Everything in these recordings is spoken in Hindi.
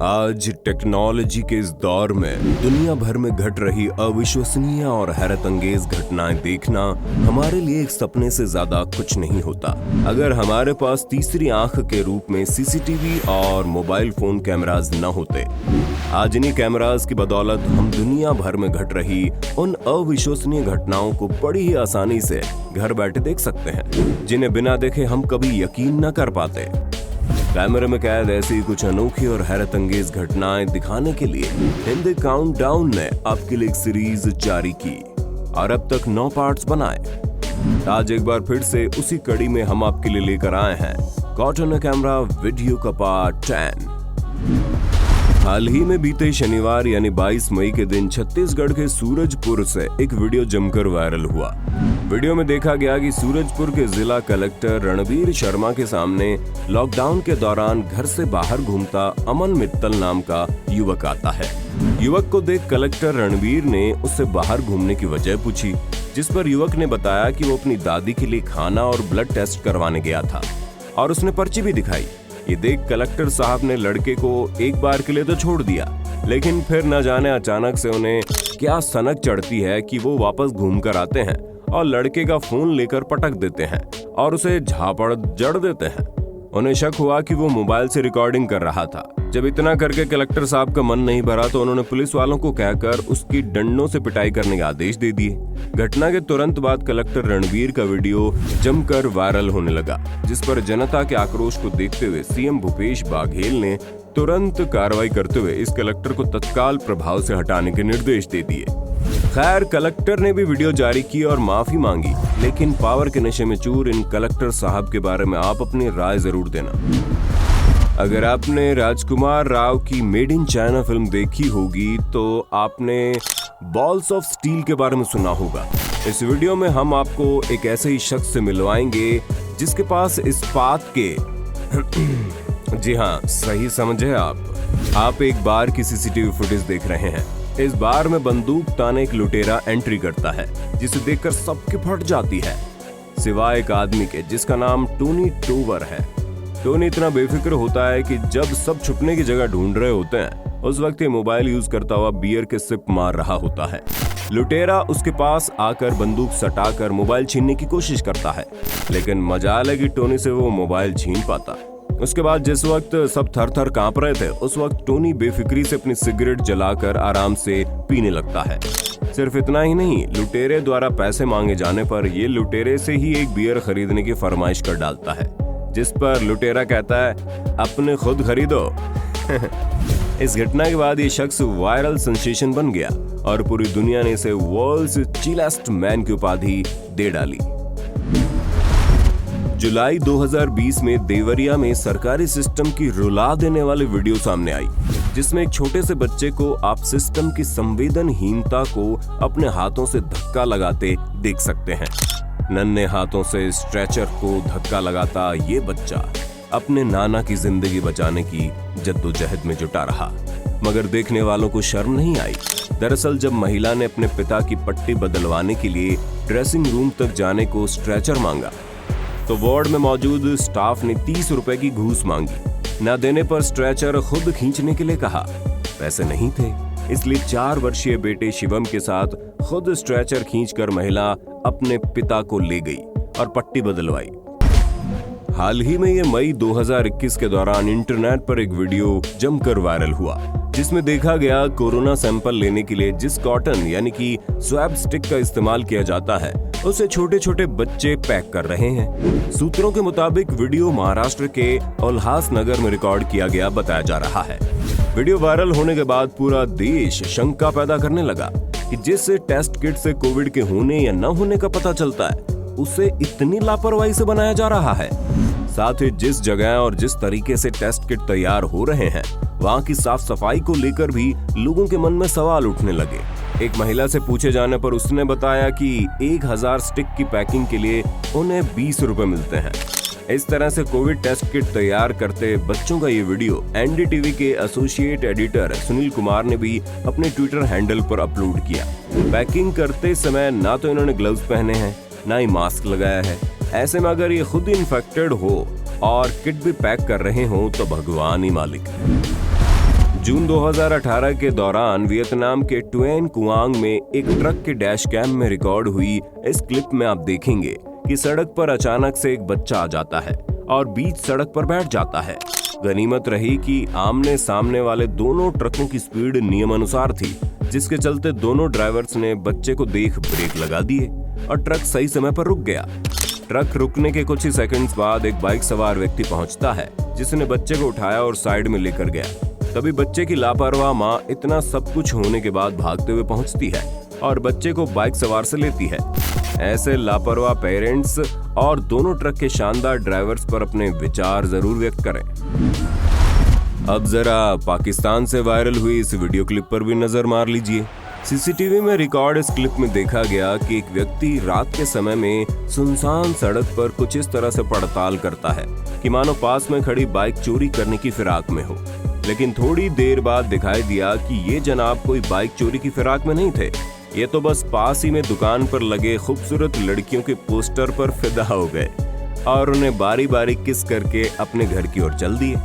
आज टेक्नोलॉजी के इस दौर में दुनिया भर में घट रही अविश्वसनीय और हैरत अंगेज घटनाएं देखना हमारे लिए एक सपने से ज्यादा कुछ नहीं होता। अगर हमारे पास तीसरी आंख के रूप में सीसीटीवी और मोबाइल फोन कैमरास न होते, आज इन्हीं कैमरास की बदौलत हम दुनिया भर में घट रही उन अविश्वसनीय घटनाओं को बड़ी ही आसानी से घर बैठे देख सकते हैं, जिन्हें बिना देखे हम कभी यकीन न कर पाते। कैमरे में कैद ऐसी कुछ अनोखी और हैरत अंगेज घटनाएं दिखाने के लिए हिंदी काउंटडाउन ने आपके लिए एक सीरीज जारी की और अब तक 9 पार्ट्स बनाए। आज एक बार फिर से उसी कड़ी में हम आपके लिए लेकर आए हैं कॉट ऑन कैमरा वीडियो का पार्ट 10। हाल ही में बीते शनिवार यानी 22 मई के दिन छत्तीसगढ़ के सूरजपुर से एक वीडियो जमकर वायरल हुआ। वीडियो में देखा गया कि सूरजपुर के जिला कलेक्टर रणबीर शर्मा के सामने लॉकडाउन के दौरान घर से बाहर घूमता अमन मित्तल नाम का युवक आता है। युवक को देख कलेक्टर रणबीर ने उससे बाहर घूमने की वजह पूछी, जिस पर युवक ने बताया कि वो अपनी दादी के लिए खाना और ब्लड टेस्ट करवाने गया था और उसने पर्ची भी दिखाई। ये देख कलेक्टर साहब ने लड़के को एक बार के लिए तो छोड़ दिया, लेकिन फिर न जाने अचानक से उन्हें क्या सनक चढ़ती है कि वो वापस घूम कर आते हैं और लड़के का फोन लेकर पटक देते हैं और उसे झापड़ जड़ देते हैं। उन्हें शक हुआ कि वो मोबाइल से रिकॉर्डिंग कर रहा था। जब इतना करके कलेक्टर साहब का मन नहीं भरा तो उन्होंने पुलिस वालों को कहकर उसकी डंडों से पिटाई करने के आदेश दे दिए। घटना के तुरंत बाद कलेक्टर रणबीर का वीडियो जमकर वायरल होने लगा, जिस पर जनता के आक्रोश को देखते हुए सीएम भूपेश बघेल ने तुरंत कार्रवाई करते हुए इस कलेक्टर को तत्काल प्रभाव से हटाने के निर्देश दे दिए। खैर, कलेक्टर ने भी वीडियो जारी की और माफी मांगी, लेकिन पावर के नशे में चूर इन कलेक्टर साहब के बारे में आप अपनी राय जरूर देना। अगर आपने राजकुमार राव की मेड इन चाइना फिल्म देखी होगी तो आपने बॉल्स ऑफ स्टील के बारे में सुना होगा। इस वीडियो में हम आपको एक ऐसे ही शख्स से मिलवाएंगे जिसके पास इस्पात के जी हाँ, सही समझे आप एक बार की सीसीटीवी फुटेज देख रहे हैं। इस बार में बंदूक ताने एक लुटेरा एंट्री करता है, जिसे देखकर सबकी फट जाती है, सिवाय एक आदमी के जिसका नाम टोनी टोवर है। टोनी इतना बेफिक्र होता है कि जब सब छुपने की जगह ढूंढ रहे होते हैं, उस वक्त ये मोबाइल यूज करता हुआ बियर के सिप मार रहा होता है। लुटेरा उसके पास आकर बंदूक सटाकर मोबाइल छीनने की कोशिश करता है, लेकिन मजाल है कि टोनी से वो मोबाइल छीन पाता। उसके बाद जिस वक्त सब थर थर कांप रहे थे, उस वक्त टोनी बेफिक्री से अपनी सिगरेट जलाकर आराम से पीने लगता है। सिर्फ इतना ही नहीं, लुटेरे द्वारा पैसे मांगे जाने पर ये लुटेरे से ही एक बियर खरीदने की फरमाइश कर डालता है, जिस पर लुटेरा कहता है अपने खुद खरीदो। इस घटना के बाद ये शख्स वायरल सेंसेशन बन गया और पूरी दुनिया ने इसे वर्ल्ड्स चिलेस्ट मैन की उपाधि दे डाली। जुलाई 2020 में देवरिया में सरकारी सिस्टम की रुला देने वाली वीडियो सामने आई, जिसमें एक छोटे से बच्चे को आप सिस्टम की संवेदनहीनता को अपने हाथों से धक्का लगाते देख सकते हैं। नन्हे हाथों से स्ट्रेचर को धक्का लगाता ये बच्चा अपने नाना की जिंदगी बचाने की जद्दोजहद में जुटा रहा, मगर देखने वालों को शर्म नहीं आई। दरअसल जब महिला ने अपने पिता की पट्टी बदलवाने के लिए ड्रेसिंग रूम तक जाने को स्ट्रेचर मांगा, तो वार्ड में मौजूद स्टाफ ने 30 रुपए की घूस मांगी। न देने पर स्ट्रेचर खुद खींचने के लिए कहा। पैसे नहीं थे, इसलिए 4 वर्षीय बेटे शिवम के साथ खुद स्ट्रेचर खींचकर महिला अपने पिता को ले गई और पट्टी बदलवाई। हाल ही में ये मई 2021 के दौरान इंटरनेट पर एक वीडियो जमकर वायरल हुआ, जिसमें देखा गया कोरोना सैंपल लेने के लिए जिस कॉटन यानी कि स्वैब स्टिक का इस्तेमाल किया जाता है, उसे छोटे छोटे बच्चे पैक कर रहे हैं। सूत्रों के मुताबिक वीडियो महाराष्ट्र के उल्हासनगर में रिकॉर्ड किया गया बताया जा रहा है। वीडियो वायरल होने के बाद पूरा देश शंका पैदा करने लगा कि जिस टेस्ट किट से कोविड के होने या न होने का पता चलता है, उसे इतनी लापरवाही से बनाया जा रहा है। साथ ही जिस जगह और जिस तरीके से टेस्ट किट तैयार हो रहे हैं, वहाँ की साफ सफाई को लेकर भी लोगों के मन में सवाल उठने लगे। एक महिला से पूछे जाने पर उसने बताया कि 1000 स्टिक की पैकिंग के लिए उन्हें 20 रुपए मिलते हैं। इस तरह से कोविड टेस्ट किट तैयार करते बच्चों का ये वीडियो एनडीटीवी के एसोसिएट एडिटर सुनील कुमार ने भी अपने ट्विटर हैंडल पर अपलोड किया। पैकिंग करते समय ना तो इन्होंने ग्लव्स पहने हैं, ना ही मास्क लगाया है। ऐसे में अगर ये खुद इन्फेक्टेड हो और किट भी पैक कर रहे हो तो भगवान ही मालिक है। जून 2018 के दौरान वियतनाम के ट्वेन कुआंग में एक ट्रक के डैश कैम में रिकॉर्ड हुई इस क्लिप में आप देखेंगे कि सड़क पर अचानक से एक बच्चा आ जाता है और बीच सड़क पर बैठ जाता है। गनीमत रही कि आमने सामने वाले दोनों ट्रकों की स्पीड नियमानुसार थी, जिसके चलते दोनों ड्राइवर्स ने बच्चे को देख ब्रेक लगा दिए और ट्रक सही समय पर रुक गया। ट्रक रुकने के कुछ ही सेकंड्स बाद एक बाइक सवार व्यक्ति पहुंचता है, जिसने बच्चे को उठाया और साइड में लेकर गया। तभी बच्चे की लापरवाह माँ इतना सब कुछ होने के बाद भागते हुए पहुंचती है और बच्चे को बाइक सवार से लेती है। ऐसे लापरवाह पेरेंट्स और दोनों ट्रक के शानदार ड्राइवर्स पर अपने विचार जरूर व्यक्त करें। अब जरा पाकिस्तान से वायरल हुई इस वीडियो क्लिप पर भी नजर मार लीजिए। सीसीटीवी में रिकॉर्ड इस क्लिप में देखा गया कि एक व्यक्ति रात के समय में सुनसान सड़क पर कुछ इस तरह से पड़ताल करता है कि मानो पास में खड़ी बाइक चोरी करने की फिराक में हो। लेकिन थोड़ी देर बाद दिखाई दिया कि ये जनाब कोई बाइक चोरी की फिराक में नहीं थे, ये तो बस पास ही में दुकान पर लगे खूबसूरत लड़कियों के पोस्टर पर फिदा हो गए और उन्हें बारी बारी किस करके अपने घर की ओर चल दिए।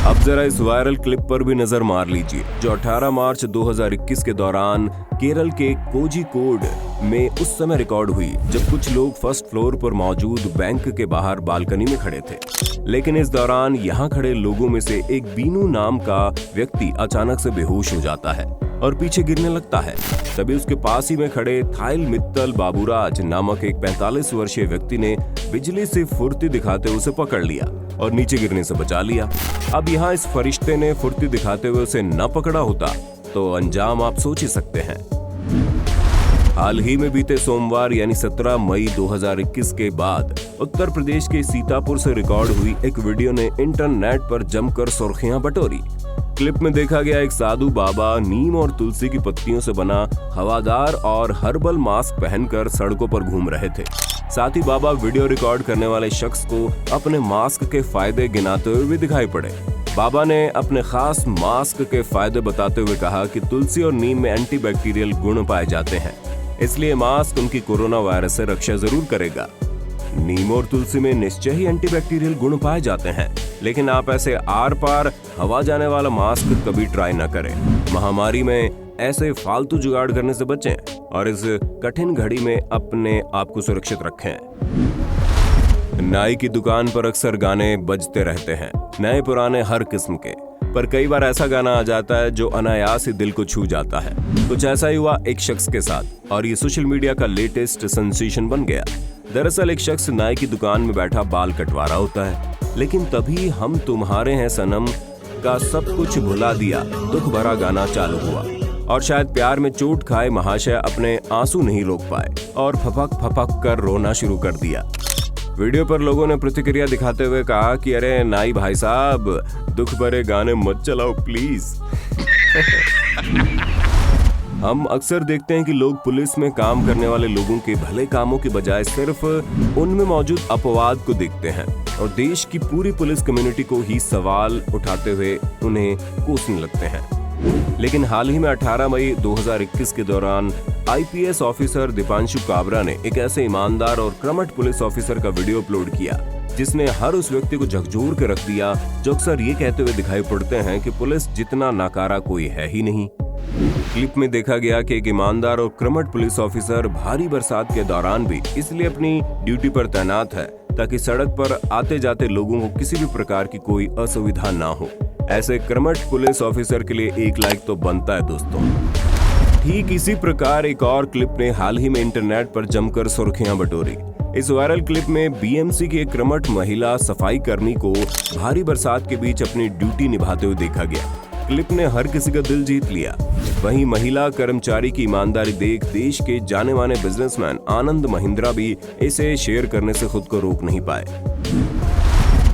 अब जरा इस वायरल क्लिप पर भी नजर मार लीजिए, जो 18 मार्च 2021 के दौरान केरल के कोझिकोड में उस समय रिकॉर्ड हुई, जब कुछ लोग फर्स्ट फ्लोर पर मौजूद बैंक के बाहर बालकनी में खड़े थे। लेकिन इस दौरान यहाँ खड़े लोगों में से एक बीनू नाम का व्यक्ति अचानक से बेहोश हो जाता है और पीछे गिरने लगता है। तभी उसके पास ही में खड़े थाइल मित्तल बाबूराज नामक एक 45 वर्षीय व्यक्ति ने बिजली से फुर्ती दिखाते हुए उसे पकड़ लिया और नीचे गिरने से बचा लिया। अब यहाँ इस फरिश्ते ने फुर्ती दिखाते हुए उसे न पकड़ा होता तो अंजाम आप सोच ही सकते हैं। हाल ही में बीते सोमवार यानी 17 मई 2021 के बाद उत्तर प्रदेश के सीतापुर से रिकॉर्ड हुई एक वीडियो ने इंटरनेट पर जमकर सुर्खियां बटोरी। क्लिप में देखा गया एक साधु बाबा नीम और तुलसी की पत्तियों से बना हवादार और हर्बल मास्क पहनकर सड़कों पर घूम रहे थे। साथ ही बाबा वीडियो रिकॉर्ड करने वाले शख्स को अपने मास्क के फायदे गिनाते हुए भी दिखाई पड़े। बाबा ने अपने खास मास्क के फायदे बताते हुए कहा कि तुलसी और नीम में एंटीबैक्टीरियल गुण पाए जाते हैं, इसलिए मास्क उनकी कोरोना वायरस से रक्षा जरूर करेगा। नीम और तुलसी में निश्चय ही एंटीबैक्टीरियल गुण पाए जाते हैं, लेकिन आप ऐसे आर पार हवा जाने वाला मास्क कभी ट्राई न करें। महामारी में ऐसे फालतू जुगाड़ करने से बचें और इस कठिन घड़ी में अपने आप को सुरक्षित रखें। नाई की दुकान पर अक्सर गाने बजते रहते हैं, नए पुराने हर किस्म के, पर कई बार ऐसा गाना आ जाता है जो अनायास ही दिल को छू जाता है। कुछ ऐसा ही हुआ एक शख्स के साथ और ये सोशल मीडिया का लेटेस्ट सेंसेशन बन गया। दरअसल एक शख्स नाई की दुकान में बैठा बाल कटवा रहा होता है, लेकिन तभी हम तुम्हारे हैं सनम का सब कुछ भुला दिया दुख भरा गाना चालू हुआ और शायद प्यार में चोट खाए महाशय अपने आंसू नहीं रोक पाए और फपक फपक कर रोना शुरू कर दिया। वीडियो पर लोगों ने प्रतिक्रिया दिखाते हुए कहा कि अरे नाई भाई साहब, दुख भरे गाने मत चलाओ प्लीज। हम अक्सर देखते हैं कि लोग पुलिस में काम करने वाले लोगों के भले कामों के बजाय सिर्फ उनमें मौजूद अपवाद को देखते हैं और देश की पूरी पुलिस कम्युनिटी को ही सवाल उठाते हुए उन्हें कोसने लगते हैं। लेकिन हाल ही में 18 मई 2021 के दौरान आईपीएस ऑफिसर दीपांशु काबरा ने एक ऐसे ईमानदार और कर्मठ पुलिस ऑफिसर का वीडियो अपलोड किया जिसने हर उस व्यक्ति को झकझोर के रख दिया जो अक्सर ये कहते हुए दिखाई पड़ते हैं कि पुलिस जितना नाकारा कोई है ही नहीं। क्लिप में देखा गया कि एक ईमानदार और कर्मठ पुलिस ऑफिसर भारी बरसात के दौरान भी इसलिए अपनी ड्यूटी पर तैनात है ताकि सड़क पर आते जाते लोगों को किसी भी प्रकार की कोई असुविधा ना हो। ऐसे कर्मठ पुलिस ऑफिसर के लिए एक लाइक तो बनता है दोस्तों। ठीक इसी प्रकार एक और क्लिप ने हाल ही में इंटरनेट पर जमकर सुर्खियां बटोरी। इस वायरल क्लिप में बीएमसी की एक कर्मठ महिला सफाई कर्मी को भारी बरसात के बीच अपनी ड्यूटी निभाते हुए देखा गया। क्लिप ने हर किसी का दिल जीत लिया। वहीं महिला कर्मचारी की ईमानदारी देख देश के जाने माने बिजनेसमैन आनंद महिंद्रा भी इसे शेयर करने से खुद को रोक नहीं पाए।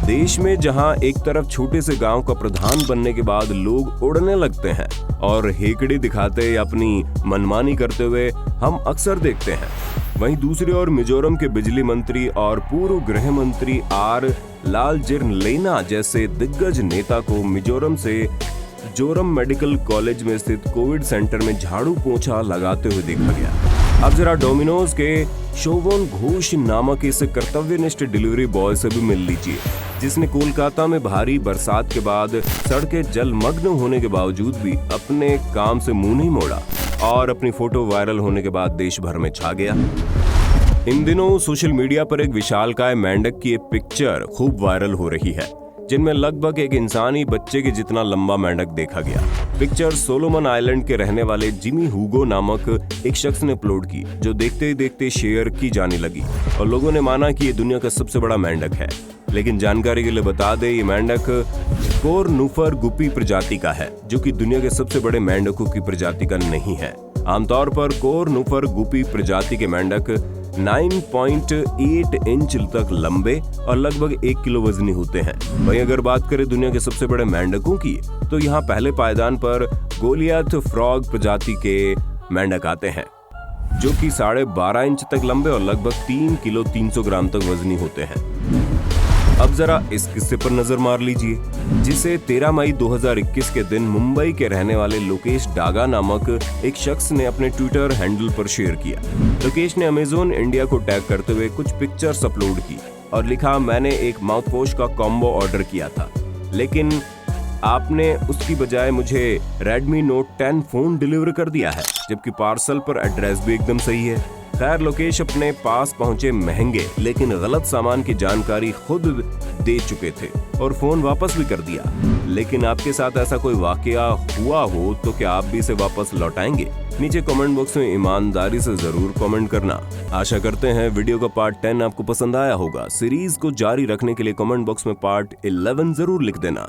देश में जहां एक तरफ छोटे से गांव का प्रधान बनने के बाद लोग उड़ने लगते हैं और हेकड़ी दिखाते अपनी मनमानी करते हुए हम अक्सर देखते हैं, वहीं दूसरी ओर मिजोरम के बिजली मंत्री और पूर्व गृह मंत्री आर लालजिर्नलेना जैसे दिग्गज नेता को मिजोरम से जोरम मेडिकल कॉलेज में स्थित कोविड सेंटर में झाड़ू पोंछा लगाते हुए देखा गया। अब जरा डोमिनोज के शोभन घोष नामक इस कर्तव्यनिष्ठ डिलीवरी बॉय से भी मिल लीजिए, जिसने कोलकाता में भारी बरसात के बाद सड़कें जलमग्न होने के बावजूद भी अपने काम से मुंह नहीं मोड़ा और अपनी फोटो वायरल होने के बाद देश भर में छा गया। इन दिनों सोशल मीडिया पर एक विशालकाय मेंढक की एक पिक्चर खूब वायरल हो रही है, जिनमें लगभग एक इंसानी बच्चे के जितना लंबा मेंढक देखा गया। पिक्चर सोलोमन आइलैंड के रहने वाले जिमी हुगो नामक एक शख्स ने अपलोड की, जो देखते ही देखते शेयर की जाने लगी और लोगों ने माना कि ये दुनिया का सबसे बड़ा मेंढक है। लेकिन जानकारी के लिए बता दें, ये मेंढक कोरनुफर गुपी प्रजाति का है, जो कि दुनिया के सबसे बड़े मेंढकों की प्रजाति का नहीं है। आमतौर पर कोरनुफर गुपी प्रजाति के मेंढक 9.8 इंच तक लंबे और लगभग 1 किलो वजनी होते हैं। वहीं अगर बात करें दुनिया के सबसे बड़े मेंढकों की, तो यहाँ पहले पायदान पर गोलियाथ फ्रॉग प्रजाति के मेंढक आते हैं, जो कि 12.5 इंच तक लंबे और लगभग 3 किलो 300 ग्राम तक वजनी होते हैं। अब जरा इस किस्से पर नजर मार लीजिए, जिसे 13 मई 2021 के दिन मुंबई के रहने वाले लोकेश डागा नामक एक शख्स ने अपने ट्विटर हैंडल पर शेयर किया। लोकेश ने अमेज़न इंडिया को टैग करते हुए कुछ पिक्चर्स अपलोड की और लिखा, मैंने एक माउथवॉश का कॉम्बो ऑर्डर किया था, लेकिन आपने उसकी बजाय मुझे Redmi Note 10 फोन डिलीवर कर दिया है, जबकि पार्सल पर एड्रेस भी एकदम सही है। खैर, लोकेश अपने पास पहुंचे महंगे लेकिन गलत सामान की जानकारी खुद दे चुके थे और फोन वापस भी कर दिया। लेकिन आपके साथ ऐसा कोई वाकया हुआ हो तो क्या आप भी इसे वापस लौटाएंगे? नीचे कमेंट बॉक्स में ईमानदारी से जरूर कमेंट करना। आशा करते हैं वीडियो का पार्ट 10 आपको पसंद आया होगा। सीरीज को जारी रखने के लिए कमेंट बॉक्स में पार्ट 11 जरूर लिख देना।